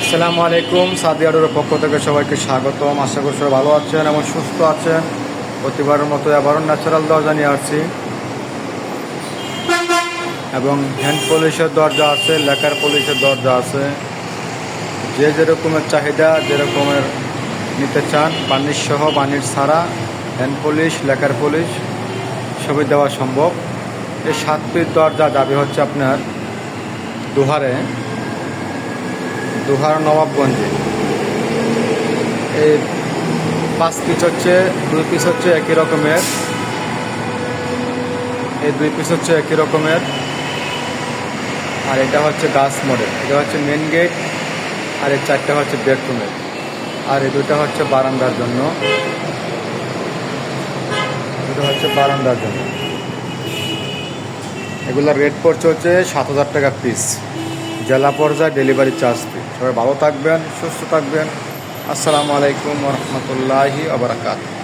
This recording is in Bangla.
আসসালামু আলাইকুম। সাদিয়াডোর পক্ষ থেকে সবাইকে স্বাগতম। আশা করি সবাই ভালো আছেন এবং সুস্থ আছেন। প্রতিবারের মতো আবারও ন্যাচারাল দরজা নিয়ে আসছি এবং হ্যান্ড পলিশের দরজা আছে, লেকার পলিশের দরজা আছে। যে যেরকমের চাহিদা, যেরকমের নিতে চান, বার্নিশ সহ বার্নিশ ছাড়া হ্যান্ড পলিশ, লেকার পলিশ সবই দেওয়া সম্ভব। এই 7 পিস দরজা যাবে হচ্ছে আপনার দোহার নবাবগঞ্জে। এই 5 পিস হচ্ছে, 2 পিস হচ্ছে একই রকমের, এই 2 পিস হচ্ছে একই রকমের। আর এটা হচ্ছে গাছ মডেল, এটা হচ্ছে মেন গেট। আর এই 4টা হচ্ছে বেডরুমের। আর এই 2টা হচ্ছে বারান্দার জন্য, দুটো হচ্ছে বারান্দার জন্য। এগুলোর রেট পড়ছে হচ্ছে 7,000 টাকা পিস, জেলা পর্যায়ে ডেলিভারি চার্জ ফ্রি। সবাই ভালো থাকবেন, সুস্থ থাকবেন। আসসালামু আলাইকুম ওয়া রাহমাতুল্লাহি ওয়া বারাকাতুহু।